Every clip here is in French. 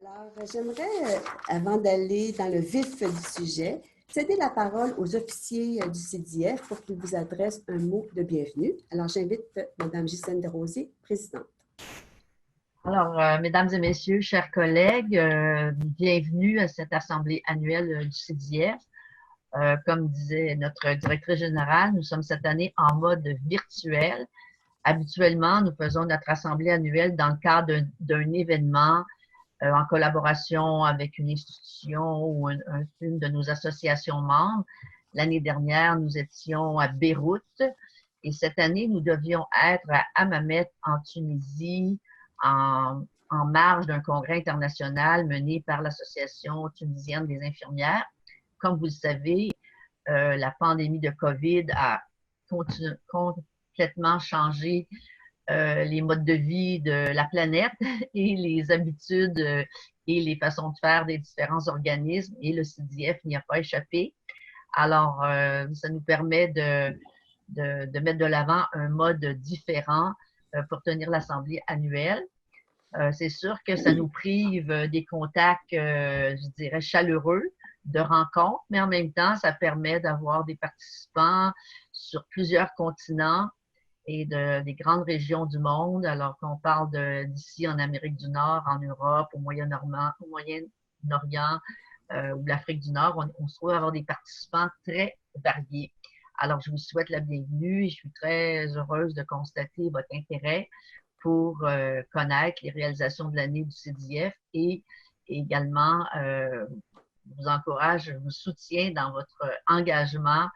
Alors, j'aimerais, avant d'aller dans le vif du sujet, céder la parole aux officiers du CDIF pour qu'ils vous adressent un mot de bienvenue. Alors, j'invite Mme Gisèle Desrosiers, présidente. Alors, mesdames et messieurs, chers collègues, bienvenue à cette assemblée annuelle du CDIF. Comme disait notre directrice générale, nous sommes cette année en mode virtuel. Habituellement, nous faisons notre assemblée annuelle dans le cadre d'un événement en collaboration avec une institution ou une de nos associations membres. L'année dernière, nous étions à Beyrouth et cette année, nous devions être à Hammamet en Tunisie, en marge d'un congrès international mené par l'Association tunisienne des infirmières. Comme vous le savez, la pandémie de COVID a complètement changé les modes de vie de la planète et les habitudes et les façons de faire des différents organismes, et le CDIF n'y a pas échappé. Alors, ça nous permet de mettre de l'avant un mode différent pour tenir l'assemblée annuelle. C'est sûr que ça nous prive des contacts, je dirais, chaleureux de rencontres, mais en même temps, ça permet d'avoir des participants sur plusieurs continents et des grandes régions du monde, alors qu'on parle d'ici en Amérique du Nord, en Europe, au Moyen-Orient ou l'Afrique du Nord, on se trouve avoir des participants très variés. Alors, je vous souhaite la bienvenue et je suis très heureuse de constater votre intérêt pour connaître les réalisations de l'année du CDIF et également vous encourage, je vous soutiens dans votre engagement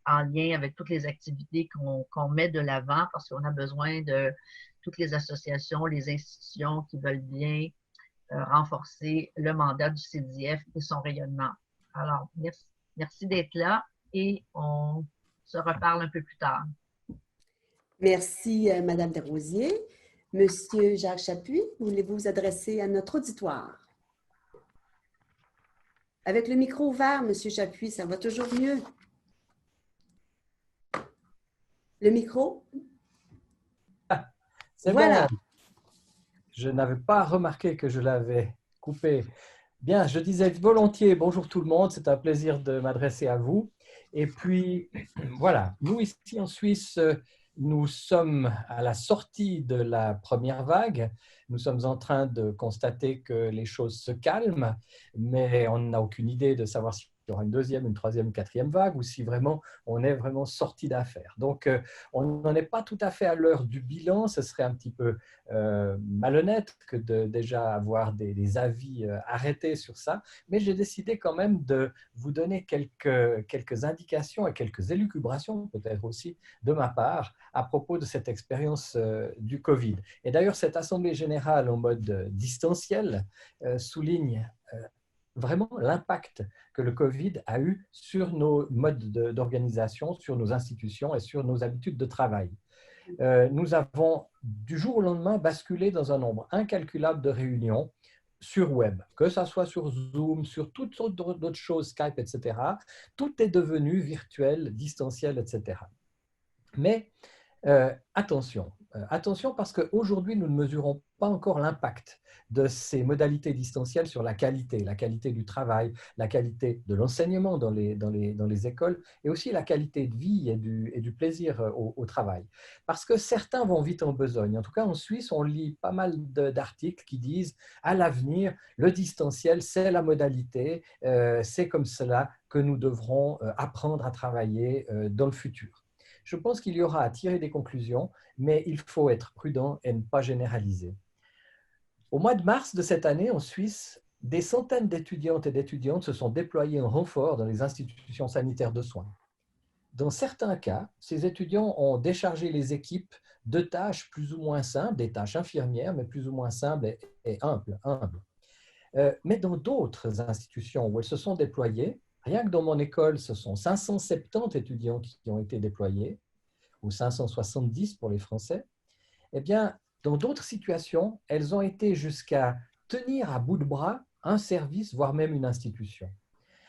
en lien avec toutes les activités qu'on met de l'avant parce qu'on a besoin de toutes les associations, les institutions qui veulent bien renforcer le mandat du CDIF et son rayonnement. Alors, merci d'être là et on se reparle un peu plus tard. Merci, Mme Desrosiers. Monsieur Jacques Chapuis, voulez-vous vous adresser à notre auditoire? Avec le micro ouvert, Monsieur Chapuis, ça va toujours mieux. Le micro? C'est voilà. Bon. Je n'avais pas remarqué que je l'avais coupé. Bien, je disais volontiers bonjour tout le monde, c'est un plaisir de m'adresser à vous. Et puis, voilà, nous ici en Suisse, nous sommes à la sortie de la première vague. Nous sommes en train de constater que les choses se calment, mais on n'a aucune idée de savoir s'il y aura une deuxième, une troisième, une quatrième vague ou si vraiment on est vraiment sorti d'affaire. Donc, on n'en est pas tout à fait à l'heure du bilan. Ce serait un petit peu malhonnête que de déjà avoir des avis arrêtés sur ça, mais j'ai décidé quand même de vous donner quelques indications et quelques élucubrations peut-être aussi de ma part à propos de cette expérience du Covid. Et d'ailleurs, cette assemblée générale en mode distanciel souligne vraiment l'impact que le Covid a eu sur nos modes d'organisation, sur nos institutions et sur nos habitudes de travail. Nous avons du jour au lendemain basculé dans un nombre incalculable de réunions sur web, que ce soit sur Zoom, sur toutes sortes d'autres choses, Skype, etc. Tout est devenu virtuel, distanciel, etc. Mais attention parce qu'aujourd'hui, nous ne mesurons pas encore l'impact de ces modalités distancielles sur la qualité du travail, la qualité de l'enseignement dans les écoles et aussi la qualité de vie et du plaisir au travail. Parce que certains vont vite en besogne. En tout cas, en Suisse, on lit pas mal d'articles qui disent à l'avenir, le distanciel, c'est la modalité, c'est comme cela que nous devrons apprendre à travailler dans le futur. Je pense qu'il y aura à tirer des conclusions, mais il faut être prudent et ne pas généraliser. Au mois de mars de cette année, en Suisse, des centaines d'étudiantes et d'étudiantes se sont déployés en renfort dans les institutions sanitaires de soins. Dans certains cas, ces étudiants ont déchargé les équipes de tâches plus ou moins simples, des tâches infirmières, mais plus ou moins simples et humbles. Mais dans d'autres institutions où elles se sont déployées, rien que dans mon école, ce sont 570 étudiants qui ont été déployés, ou 570 pour les Français. Eh bien, dans d'autres situations, elles ont été jusqu'à tenir à bout de bras un service, voire même une institution.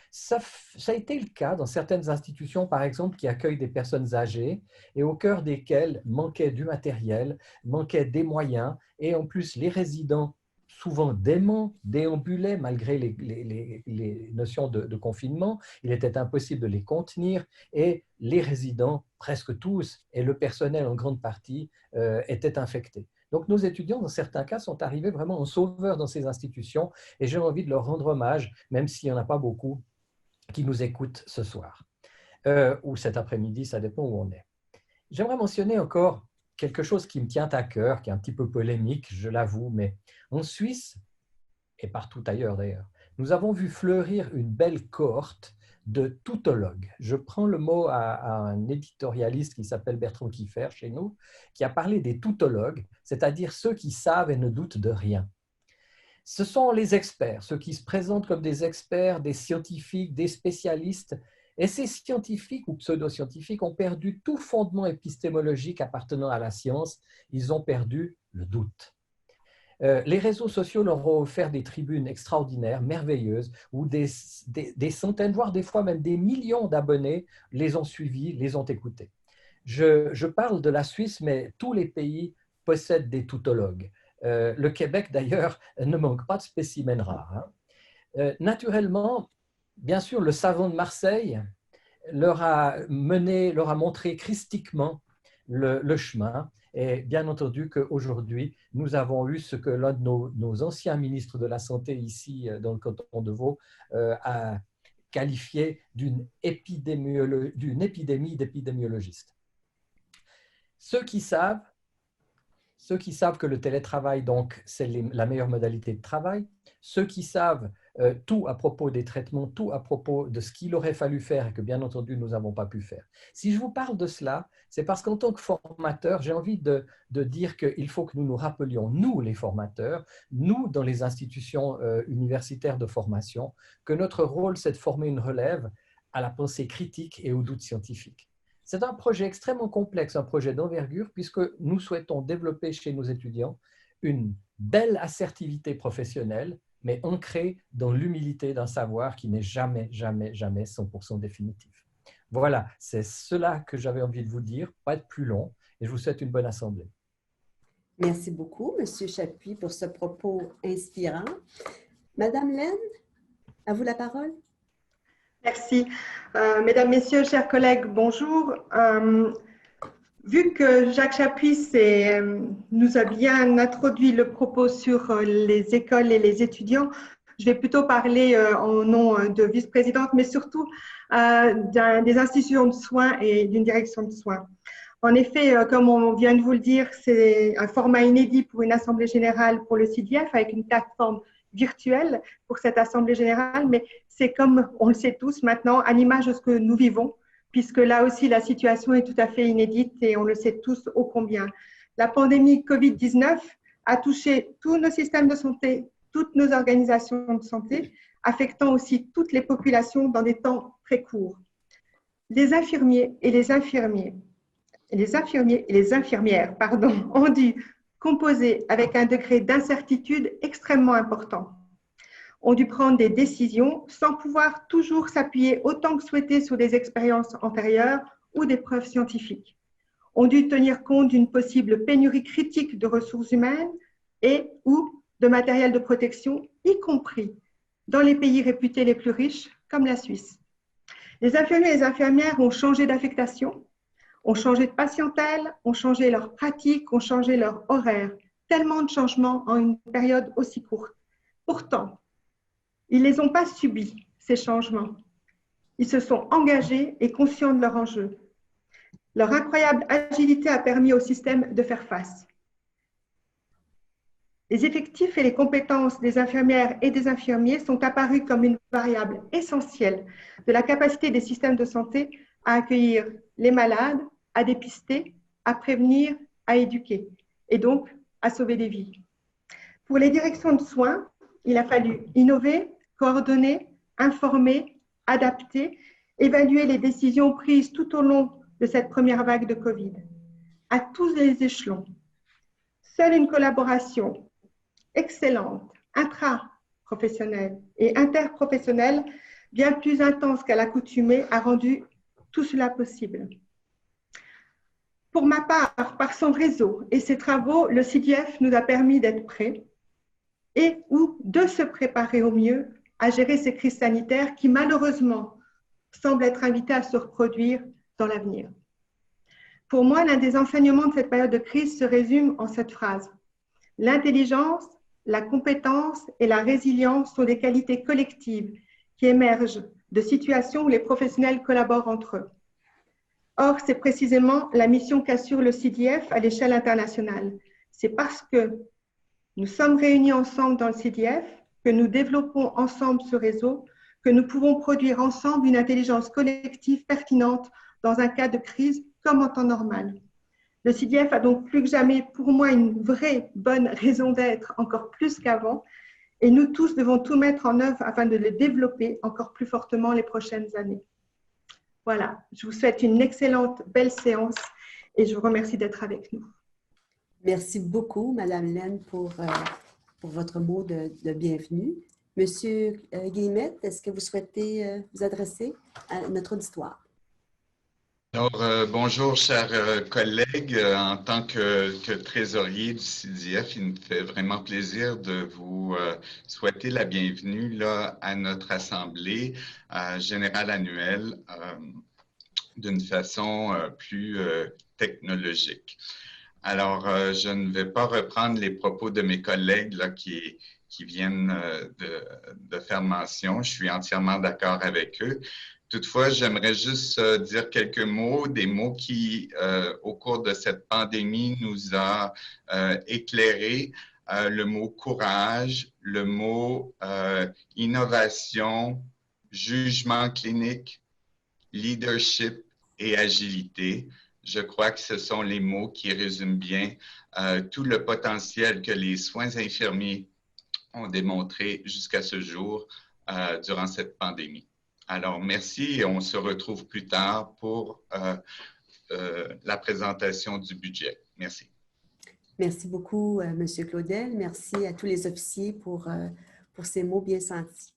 Ça a été le cas dans certaines institutions, par exemple, qui accueillent des personnes âgées et au cœur desquelles manquait du matériel, manquait des moyens, et en plus, les résidents souvent dément, déambulait malgré les notions de confinement. Il était impossible de les contenir et les résidents, presque tous, et le personnel en grande partie, étaient infectés. Donc nos étudiants, dans certains cas, sont arrivés vraiment en sauveurs dans ces institutions et j'ai envie de leur rendre hommage, même s'il n'y en a pas beaucoup qui nous écoutent ce soir ou cet après-midi, ça dépend où on est. J'aimerais mentionner encore quelque chose qui me tient à cœur, qui est un petit peu polémique, je l'avoue, mais en Suisse, et partout ailleurs d'ailleurs, nous avons vu fleurir une belle cohorte de toutologues. Je prends le mot à un éditorialiste qui s'appelle Bertrand Kiefer chez nous, qui a parlé des toutologues, c'est-à-dire ceux qui savent et ne doutent de rien. Ce sont les experts, ceux qui se présentent comme des experts, des scientifiques, des spécialistes. Et ces scientifiques ou pseudo-scientifiques ont perdu tout fondement épistémologique appartenant à la science. Ils ont perdu le doute. Les réseaux sociaux leur ont offert des tribunes extraordinaires, merveilleuses, où des centaines, voire des fois même des millions d'abonnés les ont suivis, les ont écoutés. Je parle de la Suisse, mais tous les pays possèdent des toutologues. Le Québec, d'ailleurs, ne manque pas de spécimens rares. Naturellement, bien sûr, le savant de Marseille leur a montré christiquement le chemin. Et bien entendu qu'aujourd'hui, nous avons eu ce que l'un de nos anciens ministres de la Santé ici dans le canton de Vaud a qualifié d'une épidémie d'épidémiologistes. Ceux qui savent que le télétravail, donc, c'est la meilleure modalité de travail, ceux qui savent tout à propos des traitements, tout à propos de ce qu'il aurait fallu faire et que, bien entendu, nous n'avons pas pu faire. Si je vous parle de cela, c'est parce qu'en tant que formateur, j'ai envie de dire qu'il faut que nous nous rappelions, nous les formateurs, nous dans les institutions universitaires de formation, que notre rôle, c'est de former une relève à la pensée critique et au doute scientifique. C'est un projet extrêmement complexe, un projet d'envergure, puisque nous souhaitons développer chez nos étudiants une belle assertivité professionnelle, mais ancrée dans l'humilité d'un savoir qui n'est jamais, jamais, jamais 100% définitif. Voilà, c'est cela que j'avais envie de vous dire, pas être plus long, et je vous souhaite une bonne assemblée. Merci beaucoup, M. Chapuis, pour ce propos inspirant. Madame Laine, à vous la parole. Merci. Mesdames, Messieurs, chers collègues, bonjour. Vu que Jacques Chapuis nous a bien introduit le propos sur les écoles et les étudiants, je vais plutôt parler en nom de vice-présidente, mais surtout des institutions de soins et d'une direction de soins. En effet, comme on vient de vous le dire, c'est un format inédit pour une assemblée générale pour le CIDIEF avec une plateforme virtuelle pour cette assemblée générale, mais c'est comme on le sait tous maintenant, à l'image de ce que nous vivons, puisque là aussi la situation est tout à fait inédite et on le sait tous ô combien. La pandémie Covid-19 a touché tous nos systèmes de santé, toutes nos organisations de santé, affectant aussi toutes les populations dans des temps très courts. Les infirmiers et les infirmières ont dû composer avec un degré d'incertitude extrêmement important. Ont dû prendre des décisions sans pouvoir toujours s'appuyer autant que souhaité sur des expériences antérieures ou des preuves scientifiques. Ont dû tenir compte d'une possible pénurie critique de ressources humaines et ou de matériel de protection, y compris dans les pays réputés les plus riches comme la Suisse. Les infirmiers et les infirmières ont changé d'affectation, ont changé de patientèle, ont changé leurs pratiques, ont changé leur horaire. Tellement de changements en une période aussi courte. Pourtant, ils ne les ont pas subis, ces changements. Ils se sont engagés et conscients de leur enjeu. Leur incroyable agilité a permis au système de faire face. Les effectifs et les compétences des infirmières et des infirmiers sont apparus comme une variable essentielle de la capacité des systèmes de santé à accueillir les malades, à dépister, à prévenir, à éduquer et donc à sauver des vies. Pour les directions de soins, il a fallu innover, coordonner, informer, adapter, évaluer les décisions prises tout au long de cette première vague de Covid, à tous les échelons. Seule une collaboration excellente, intra-professionnelle et interprofessionnelle, bien plus intense qu'à l'accoutumée, a rendu tout cela possible. Pour ma part, par son réseau et ses travaux, le CIDIEF nous a permis d'être prêts et ou de se préparer au mieux à gérer ces crises sanitaires qui malheureusement semblent être invitées à se reproduire dans l'avenir. Pour moi, l'un des enseignements de cette période de crise se résume en cette phrase. L'intelligence, la compétence et la résilience sont des qualités collectives qui émergent de situations où les professionnels collaborent entre eux. Or, c'est précisément la mission qu'assure le CDF à l'échelle internationale. C'est parce que nous sommes réunis ensemble dans le CDF, que nous développons ensemble ce réseau, que nous pouvons produire ensemble une intelligence collective pertinente dans un cas de crise comme en temps normal. Le CDF a donc plus que jamais, pour moi, une vraie bonne raison d'être, encore plus qu'avant, et nous tous devons tout mettre en œuvre afin de le développer encore plus fortement les prochaines années. Voilà, je vous souhaite une excellente, belle séance et je vous remercie d'être avec nous. Merci beaucoup, Madame Laine, pour votre mot de bienvenue. Monsieur Guillemette, est-ce que vous souhaitez vous adresser à notre auditoire? Alors, bonjour, chers collègues. En tant que trésorier du CDF, il me fait vraiment plaisir de vous souhaiter la bienvenue là, à notre assemblée générale annuelle d'une façon plus technologique. Alors, je ne vais pas reprendre les propos de mes collègues là, qui viennent de faire mention. Je suis entièrement d'accord avec eux. Toutefois, j'aimerais juste dire quelques mots, des mots qui, au cours de cette pandémie, nous a éclairé. Le mot courage, le mot innovation, jugement clinique, leadership et agilité. Je crois que ce sont les mots qui résument bien tout le potentiel que les soins infirmiers ont démontré jusqu'à ce jour durant cette pandémie. Alors, merci et on se retrouve plus tard pour la présentation du budget. Merci. Merci beaucoup, Monsieur Claudel. Merci à tous les officiers pour ces mots bien sentis.